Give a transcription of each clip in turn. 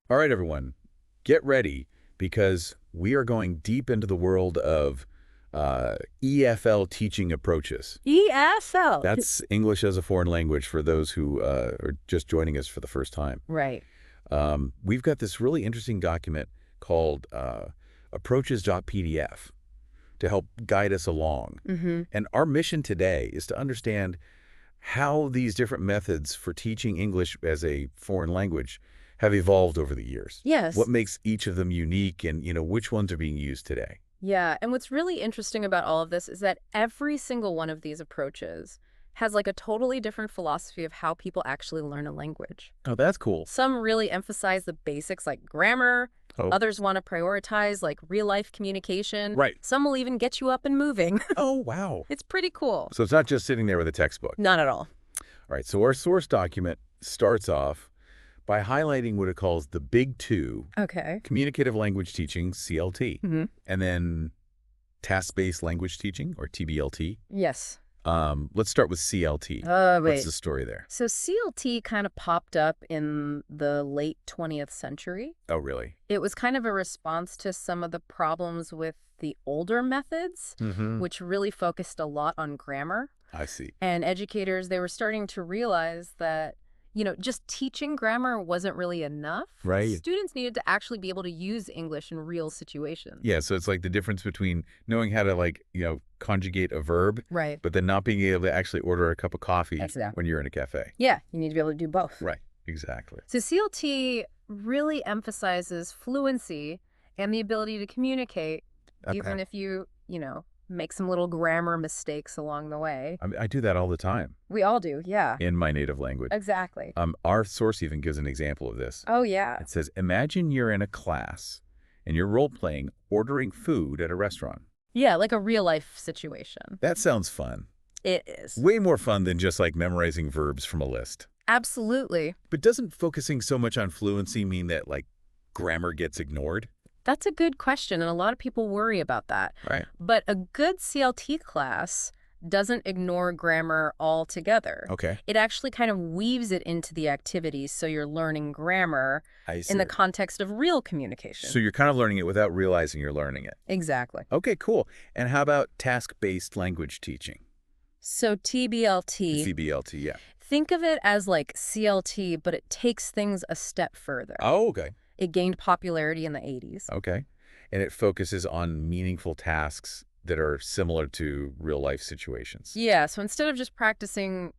All right, everyone, get ready because we are going deep into the world of EFL teaching approaches. ESL. That's English as a foreign language for those who are just joining us for the first time. Right. We've got this really interesting document called approaches.pdf to help guide us along. And our mission today is to understand how these different methods for teaching English as a foreign language have evolved over the years. Yes. What makes each of them unique and, which ones are being used today? Yeah, and what's really interesting about all of this is that every single one of these approaches has like a totally different philosophy of how people actually learn a language. Oh, that's cool. Some really emphasize the basics like grammar. Oh. Others want to prioritize like real-life communication. Right. Some will even get you up and moving. Oh, wow. It's pretty cool. So it's not just sitting there with a textbook. Not at all. All right, so our source document starts off by highlighting what it calls the big two, Okay. communicative language teaching, CLT, and then task-based language teaching, or TBLT. Yes. Let's start with CLT. Wait. What's the story there? So CLT kind of popped up in the late 20th century. Oh, really? It was kind of a response to some of the problems with the older methods, which really focused a lot on grammar. I see. And educators, they were starting to realize that, just teaching grammar wasn't really enough. Right. Students needed to actually be able to use English in real situations. Yeah, so it's like the difference between knowing how to, conjugate a verb, Right. but then not being able to actually order a cup of coffee when you're in a cafe. Yeah, you need to be able to do both. Right, exactly. So CLT really emphasizes fluency and the ability to communicate, even if you, make some little grammar mistakes along the way. I do that all the time. We all do, yeah. In my native language. Exactly. Our source even gives an example of this. Oh, yeah. It says, imagine you're in a class and you're role-playing ordering food at a restaurant. Yeah, like a real-life situation. That sounds fun. It is. Way more fun than just like memorizing verbs from a list. Absolutely. But doesn't focusing so much on fluency mean that like grammar gets ignored? That's a good question, and a lot of people worry about that. Right. But a good CLT class doesn't ignore grammar altogether. Okay. It actually kind of weaves it into the activities, so you're learning grammar in the context of real communication. So you're kind of learning it without realizing you're learning it. Exactly. Okay, cool. And how about task-based language teaching? So TBLT. TBLT, yeah. Think of it as like CLT, but it takes things a step further. Oh, okay. It gained popularity in the 80s. Okay. And it focuses on meaningful tasks that are similar to real-life situations. Yeah, so instead of just practicing,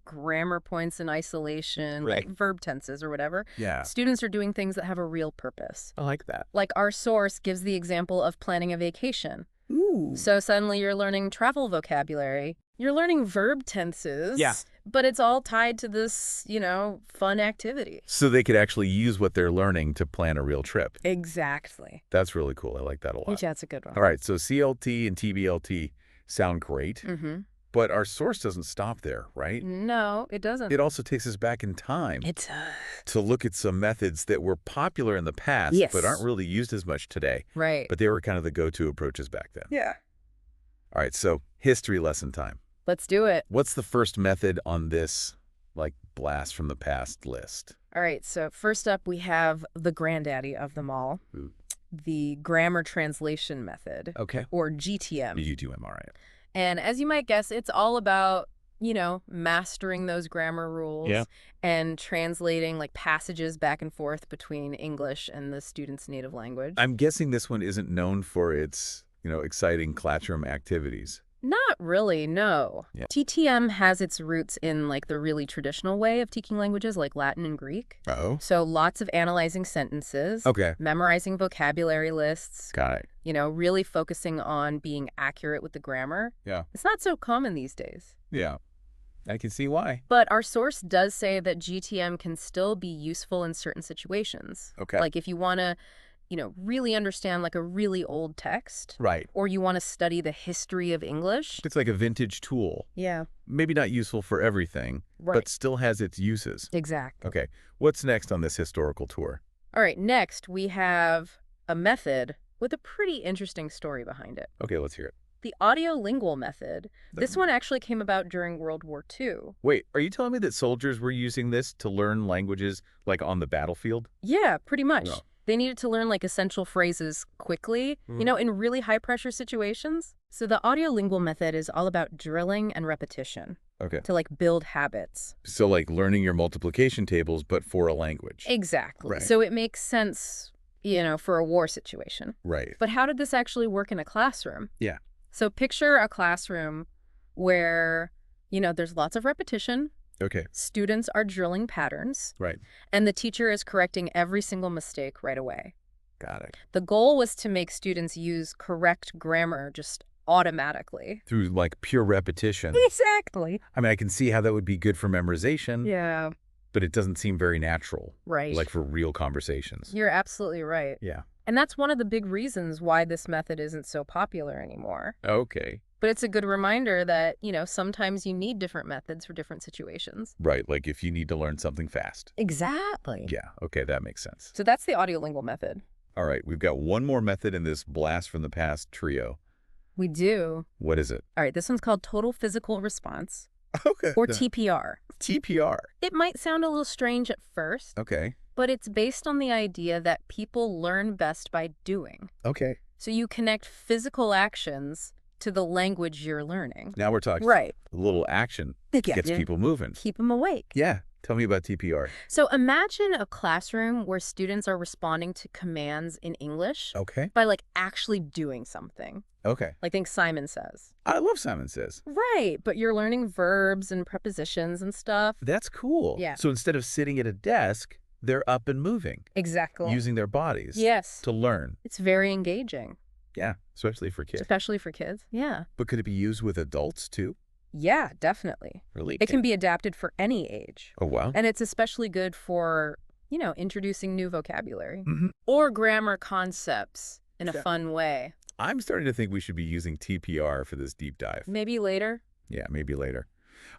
grammar points in isolation, like verb tenses or whatever, students are doing things that have a real purpose. I like that. Like our source gives the example of planning a vacation. Ooh. So suddenly you're learning travel vocabulary. You're learning verb tenses. Yeah. But it's all tied to this, fun activity. So they could actually use what they're learning to plan a real trip. Exactly. That's really cool. I like that a lot. Yeah, that's a good one. All right, so CLT and TBLT sound great, but our source doesn't stop there, right? No, it doesn't. It also takes us back in time It does. to look at some methods that were popular in the past, but aren't really used as much today. Right. But they were kind of the go-to approaches back then. Yeah. All right, so history lesson time. Let's do it. What's the first method on this, blast from the past list? All right, so first up we have the granddaddy of them all, the grammar translation method, or GTM. GTM, all right. And as you might guess, it's all about, mastering those grammar rules and translating passages back and forth between English and the student's native language. I'm guessing this one isn't known for its, exciting classroom activities. Not really, no. Yeah. TTM has its roots in the really traditional way of teaching languages like Latin and Greek. Oh. So lots of analyzing sentences. Okay. Memorizing vocabulary lists. Got it. Really focusing on being accurate with the grammar. Yeah. It's not so common these days. Yeah. I can see why. But our source does say that GTM can still be useful in certain situations. Okay. Like if you want to really understand a really old text. Right. Or you want to study the history of English. It's like a vintage tool. Yeah. Maybe not useful for everything, but still has its uses. Exactly. Okay. What's next on this historical tour? All right. Next, we have a method with a pretty interesting story behind it. Okay, let's hear it. The audiolingual method. This one actually came about during World War II. Wait, are you telling me that soldiers were using this to learn languages, like on the battlefield? Yeah, pretty much. No. They needed to learn like essential phrases quickly, in really high pressure situations. So the audiolingual method is all about drilling and repetition Okay. to like build habits. So like learning your multiplication tables, but for a language. Exactly. Right. So it makes sense, for a war situation. Right. But how did this actually work in a classroom? Yeah. So picture a classroom where, there's lots of repetition. Okay. Students are drilling patterns. Right. And the teacher is correcting every single mistake right away. Got it. The goal was to make students use correct grammar just automatically. Through like pure repetition. Exactly. I mean, I can see how that would be good for memorization. Yeah. But it doesn't seem very natural. Right. Like for real conversations. You're absolutely right. Yeah. And that's one of the big reasons why this method isn't so popular anymore. Okay. But it's a good reminder that, sometimes you need different methods for different situations. Right. Like if you need to learn something fast. Exactly. Yeah. Okay. That makes sense. So that's the audiolingual method. All right. We've got one more method in this blast from the past trio. We do. What is it? All right. This one's called total physical response, Okay. or TPR. TPR. It might sound a little strange at first, Okay. but it's based on the idea that people learn best by doing. Okay. So you connect physical actions to the language you're learning. Now we're talking. Right. A little action Yeah. gets people moving. Keep them awake. Yeah. Tell me about TPR. So imagine a classroom where students are responding to commands in English Okay. by like actually doing something. Okay. Like things Simon Says. I love Simon Says. Right, but you're learning verbs and prepositions and stuff. That's cool. Yeah. So instead of sitting at a desk, they're up and moving, Exactly. using their bodies Yes. to learn. It's very engaging. Yeah. Especially for kids. Especially for kids. Yeah. But could it be used with adults too? Yeah, definitely. Really? It can be adapted for any age. Oh, wow. And it's especially good for, introducing new vocabulary Mm-hmm. or grammar concepts in a Yeah. fun way. I'm starting to think we should be using TPR for this deep dive. Maybe later. Yeah, maybe later.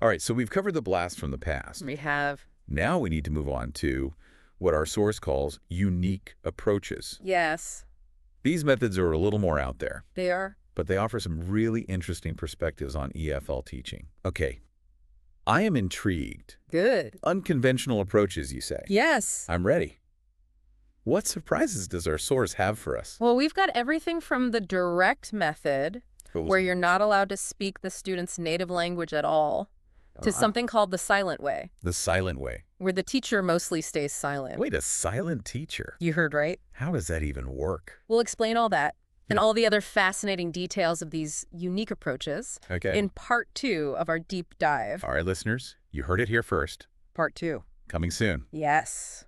All right, so we've covered the blast from the past. We have. Now we need to move on to what our source calls unique approaches. Yes, These methods are a little more out there, they are. but they offer some really interesting perspectives on EFL teaching. Okay, I am intrigued. Good. Unconventional approaches, you say? Yes. I'm ready. What surprises does our source have for us? Well, we've got everything from the direct method, where you're not allowed to speak the student's native language at all, to something called the silent way, The silent way. where the teacher mostly stays silent. Wait, a silent teacher? You heard right. How does that even work? We'll explain all that and all the other fascinating details of these unique approaches Okay. in part 2 of our deep dive. All right, listeners, you heard it here first. Part 2. Coming soon. Yes.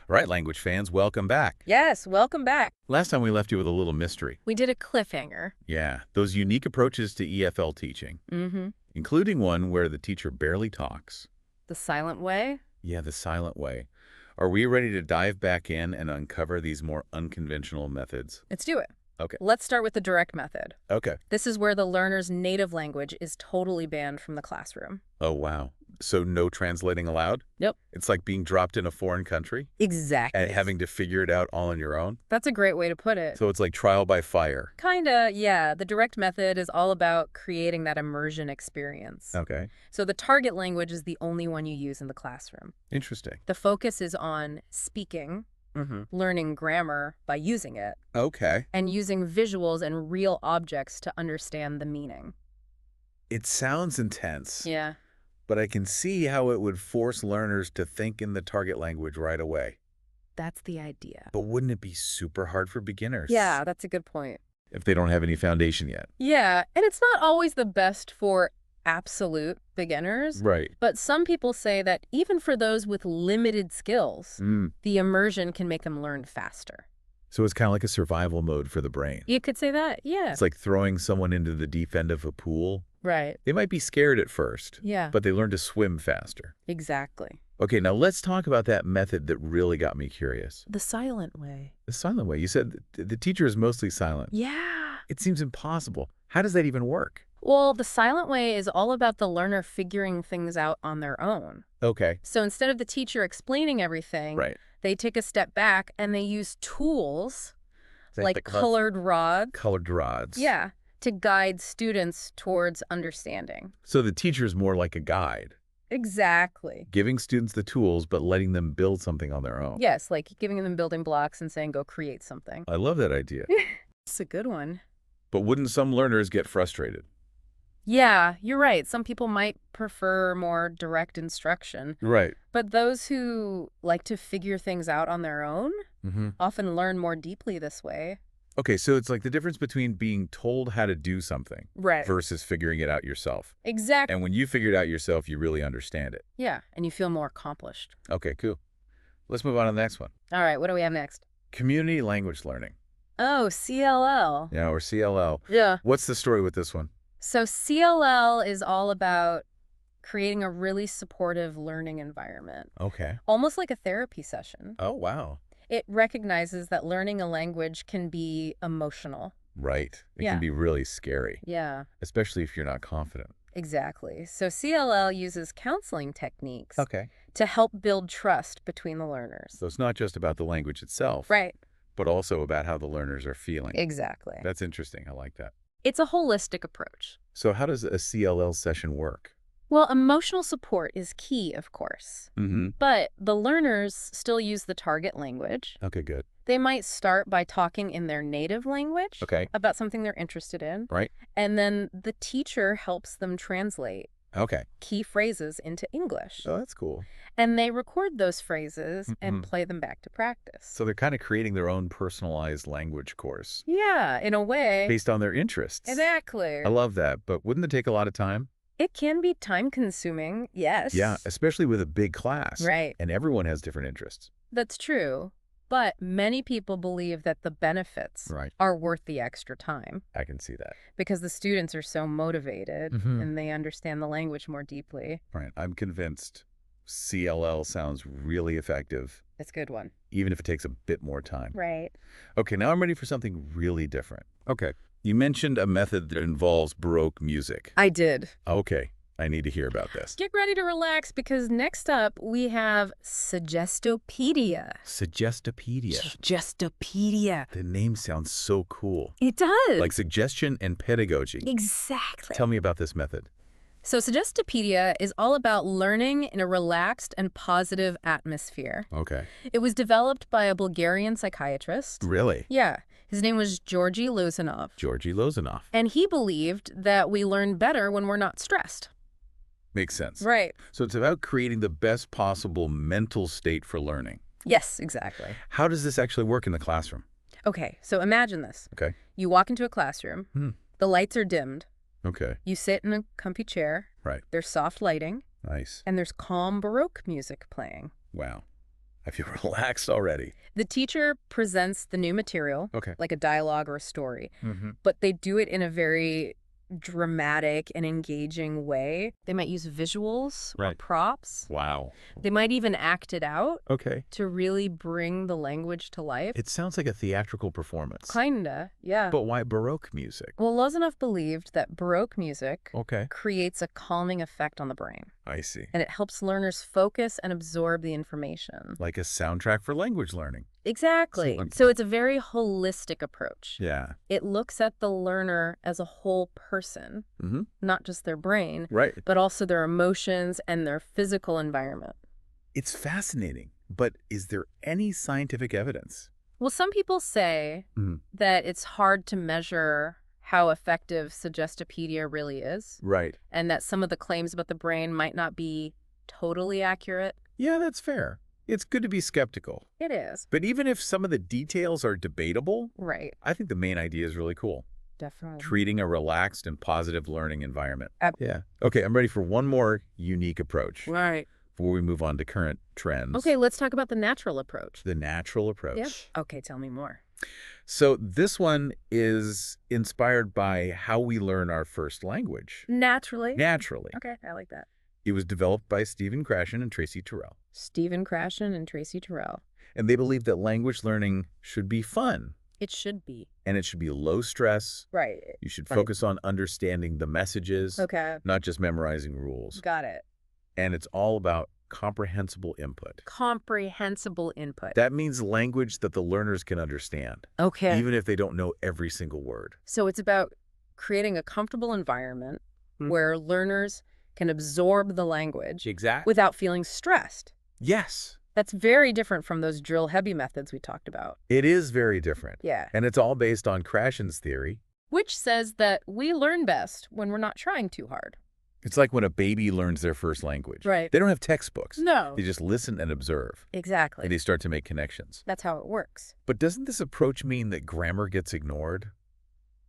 All right, language fans, welcome back. Yes, welcome back. Last time we left you with a little mystery. We did a cliffhanger. Yeah, those unique approaches to EFL teaching, Mm-hmm. including one where the teacher barely talks. The silent way. Yeah, the silent way. Are we ready to dive back in and uncover these more unconventional methods? Let's do it. Okay. Let's start with the direct method. Okay. This is where the learner's native language is totally banned from the classroom. Oh, wow. So no translating allowed? Nope. It's like being dropped in a foreign country Exactly. and having to figure it out all on your own? That's a great way to put it. So it's like trial by fire. Kinda, yeah. The direct method is all about creating that immersion experience. Okay. So the target language is the only one you use in the classroom. Interesting. The focus is on speaking, learning grammar by using it, Okay. and using visuals and real objects to understand the meaning. It sounds intense, Yeah. but I can see how it would force learners to think in the target language right away. That's the idea. But wouldn't it be super hard for beginners? Yeah, that's a good point. If they don't have any foundation yet. Yeah, and it's not always the best for absolute beginners, Right. but some people say that even for those with limited skills, the immersion can make them learn faster. So it's kind of like a survival mode for the brain. You could say that, yeah. It's like throwing someone into the deep end of a pool. Right. They might be scared at first, Yeah, but they learn to swim faster. exactly. Okay, now let's talk about that method that really got me curious. The silent way. The silent way. You said the teacher is mostly silent. Yeah. It seems impossible. How does that even work? Well, the silent way is all about the learner figuring things out on their own. Okay. So instead of the teacher explaining everything, Right. they take a step back and they use tools Is that like the colored rods. colored rods. Yeah, to guide students towards understanding. So the teacher's more like a guide, Exactly. giving students the tools but letting them build something on their own. Yes, like giving them building blocks and saying, go create something. I love that idea. It's a good one. But wouldn't some learners get frustrated? Yeah, you're right. Some people might prefer more direct instruction. Right. But those who like to figure things out on their own often learn more deeply this way. Okay, so it's like the difference between being told how to do something versus figuring it out yourself. Exactly. And when you figure it out yourself, you really understand it. Yeah, and you feel more accomplished. Okay, cool. Let's move on to the next one. All right, what do we have next? Community language learning. Oh, CLL. Yeah, or CLL. Yeah. What's the story with this one? So CLL is all about creating a really supportive learning environment, Okay. almost like a therapy session. Oh, wow. It recognizes that learning a language can be emotional. Right. It Yeah. can be really scary, Yeah, especially if you're not confident. exactly. So CLL uses counseling techniques Okay. to help build trust between the learners. So it's not just about the language itself, Right. but also about how the learners are feeling. Exactly. That's interesting. I like that. It's a holistic approach. So how does a CLL session work? Well, emotional support is key, of course. Mm-hmm. But the learners still use the target language. Okay, good. They might start by talking in their native language Okay. about something they're interested in. Right. And then the teacher helps them translate Okay. key phrases into English. Oh, that's cool. And they record those phrases and play them back to practice. So they're kind of creating their own personalized language course Yeah, in a way. based on their interests. Exactly. I love that. But wouldn't it take a lot of time? It can be time-consuming, yes. Yeah, especially with a big class. Right. And everyone has different interests. That's true. But many people believe that the benefits Right. are worth the extra time I can see that. because the students are so motivated Mhm. and they understand the language more deeply. Right. I'm convinced CLL sounds really effective, It's a good one. even if it takes a bit more time. Right. Okay, now I'm ready for something really different. Okay. You mentioned a method that involves Baroque music. I did. Okay. I need to hear about this. Get ready to relax because next up we have Suggestopedia. Suggestopedia. Suggestopedia. The name sounds so cool. It does. Like suggestion and pedagogy. Exactly. Tell me about this method. So Suggestopedia is all about learning in a relaxed and positive atmosphere. Okay. It was developed by a Bulgarian psychiatrist. Really? Yeah. His name was Georgy Lozanov. Georgy Lozanov. And he believed that we learn better when we're not stressed. Makes sense. Right. So it's about creating the best possible mental state for learning. Yes, exactly. How does this actually work in the classroom? Okay, so imagine this. Okay. You walk into a classroom. The lights are dimmed. Okay. You sit in a comfy chair. Right. There's soft lighting. Nice. And there's calm Baroque music playing. Wow. I feel relaxed already. The teacher presents the new material, Okay. like a dialogue or a story, Mm-hmm. but they do it in a very dramatic and engaging way. They might use visuals or Right. props. Wow. They might even act it out Okay. to really bring the language to life. It sounds like a theatrical performance. Kinda, yeah. But why Baroque music? Well, Lozanov believed that Baroque music Okay. creates a calming effect on the brain, I see. and it helps learners focus and absorb the information. Like a soundtrack for language learning. Exactly. Okay. So it's a very holistic approach. Yeah. It looks at the learner as a whole person, Mm-hmm. not just their brain, Right. but also their emotions and their physical environment. It's fascinating. But is there any scientific evidence? Well, some people say Mhm. that it's hard to measure how effective Suggestopedia really is, Right. and that some of the claims about the brain might not be totally accurate. Yeah, that's fair. It's good to be skeptical. It is. But even if some of the details are debatable, Right. I think the main idea is really cool. Definitely. Treating a relaxed and positive learning environment. Ab- Yeah. Okay, I'm ready for one more unique approach Right. before we move on to current trends. Okay, let's talk about the natural approach. The natural approach. Yep. Okay, tell me more. So this one is inspired by how we learn our first language. Naturally. Naturally. Okay, I like that. It was developed by Stephen Krashen and Tracy Terrell. Stephen Krashen and Tracy Terrell. And they believe that language learning should be fun It should be. and it should be low stress. Right. You should Right. focus on understanding the messages, Okay. not just memorizing rules. Got it. And it's all about comprehensible input. Comprehensible input. That means language that the learners can understand, Okay. even if they don't know every single word. So it's about creating a comfortable environment where learners can absorb the language Exactly. without feeling stressed. Yes. That's very different from those drill-heavy methods we talked about. It is very different. Yeah. And it's all based on Krashen's theory. Which says that we learn best when we're not trying too hard. It's like when a baby learns their first language. Right. They don't have textbooks. No. They just listen and observe. Exactly. And they start to make connections. That's how it works. But doesn't this approach mean that grammar gets ignored?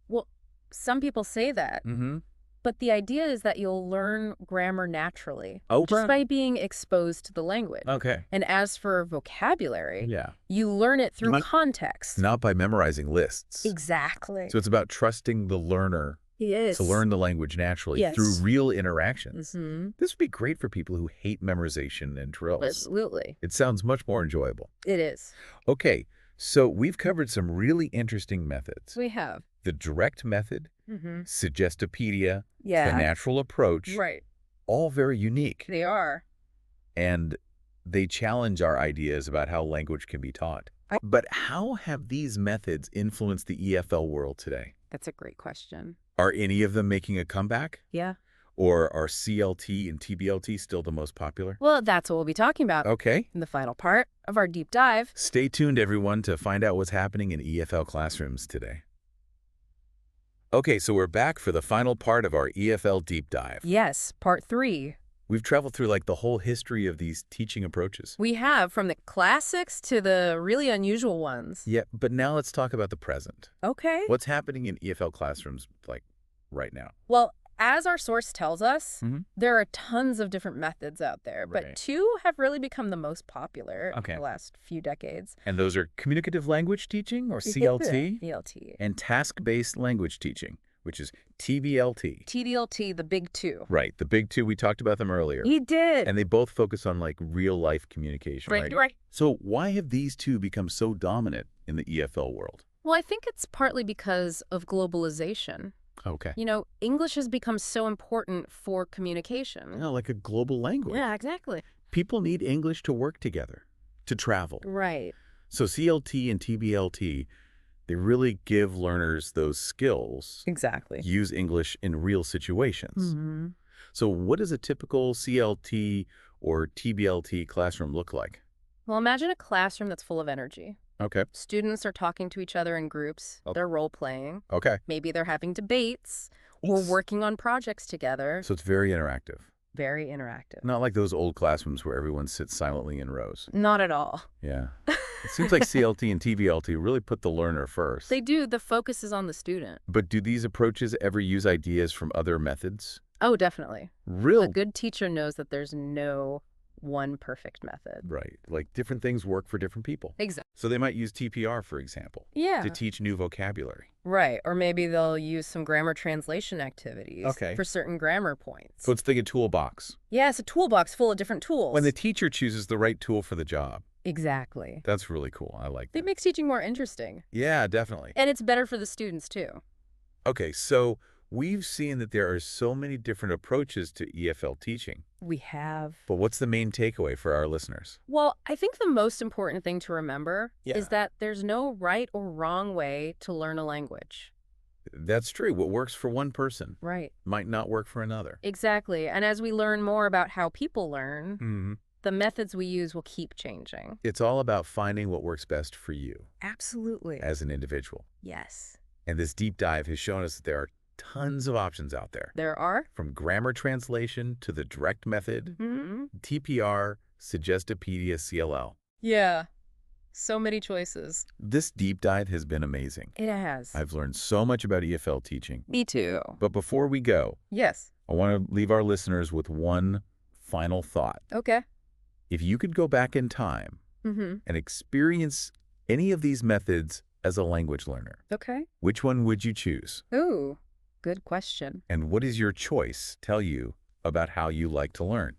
Well, some people say that. Mm-hmm. But the idea is that you'll learn grammar naturally Oprah? just by being exposed to the language. Okay. And as for vocabulary, Yeah. you learn it through context. Not by memorizing lists. Exactly. So it's about trusting the learner Yes. to learn the language naturally through real interactions. Mm-hmm. This would be great for people who hate memorization and drills. Absolutely. It sounds much more enjoyable. It is. Okay, so we've covered some really interesting methods. We have. The direct method, Suggestopedia, Yeah. the natural approach, Right. all very unique. They are. And they challenge our ideas about how language can be taught. But how have these methods influenced the EFL world today? That's a great question. Are any of them making a comeback? Yeah. Or are CLT and TBLT still the most popular? Well, that's what we'll be talking about Okay. in the final part of our deep dive. Stay tuned, everyone, to find out what's happening in EFL classrooms today. Okay, so we're back for the final part of our EFL deep dive. Yes, part 3. We've traveled through like the whole history of these teaching approaches. We have from the classics to the really unusual ones. Yeah, but now let's talk about the present. Okay. What's happening in EFL classrooms like right now? Well, as our source tells us, Mhm. there are tons of different methods out there, but Right. 2 have really become the most popular Okay. in the last few decades. And those are communicative language teaching, or CLT, CLT. and task-based language teaching, which is TBLT. TDLT, the big 2. Right, the big two, we talked about them earlier. He did. And they both focus on like real-life communication, right? Right. So why have these two become so dominant in the EFL world? Well, I think it's partly because of globalization. Okay. You know, English has become so important for communication. Like a global language. Yeah, exactly. People need English to work together, to travel. Right. So CLT and TBLT, they really give learners those skills. Exactly. Use English in real situations. Mm-hmm. So what does a typical CLT or TBLT classroom look like? Well, imagine a classroom that's full of energy. Okay. Students are talking to each other in groups. Oh. They're role-playing. Okay. Maybe they're having debates or working on projects together. So it's very interactive. Very interactive. Not like those old classrooms where everyone sits silently in rows. Not at all. Yeah. It seems like CLT and TBLT really put the learner first. They do. The focus is on the student. But do these approaches ever use ideas from other methods? Oh, definitely. Real. A good teacher knows that there's no one perfect method. Right. Like different things work for different people. Exactly. So they might use TPR, for example, Yeah. to teach new vocabulary. Right. Or maybe they'll use some grammar translation activities Okay. for certain grammar points. So it's like a toolbox. Yeah, it's a toolbox full of different tools. When the teacher chooses the right tool for the job. Exactly. That's really cool. I like that. It makes teaching more interesting. Yeah, definitely. And it's better for the students, too. Okay, so we've seen that there are so many different approaches to EFL teaching. We have. But what's the main takeaway for our listeners? Well, I think the most important thing to remember Yeah. is that there's no right or wrong way to learn a language. That's true. What works for one person Right. might not work for another. Exactly. And as we learn more about how people learn, Mm-hmm. the methods we use will keep changing. It's all about finding what works best for you Absolutely. as an individual. Yes. And this deep dive has shown us that there are tons of options out there. There are. From grammar translation to the direct method, Mm-hmm. TPR, Suggestopedia, CLL. Yeah. So many choices. This deep dive has been amazing. It has. I've learned so much about EFL teaching. Me too. But before we go, Yes. I want to leave our listeners with one final thought. Okay. If you could go back in time Mm-hmm. and experience any of these methods as a language learner, Okay. which one would you choose? Ooh, good question. And what does your choice tell you about how you like to learn?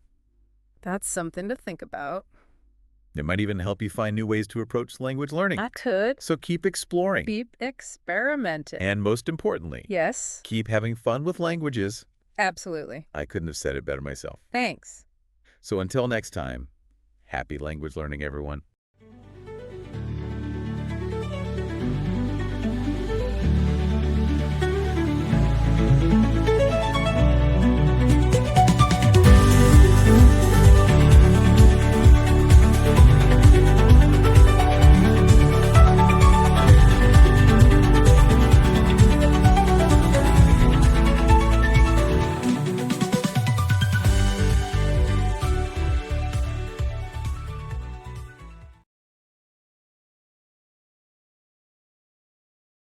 That's something to think about. It might even help you find new ways to approach language learning. I could. So keep exploring. Keep experimenting. And most importantly, Yes. keep having fun with languages. Absolutely. I couldn't have said it better myself. Thanks. So until next time, happy language learning, everyone.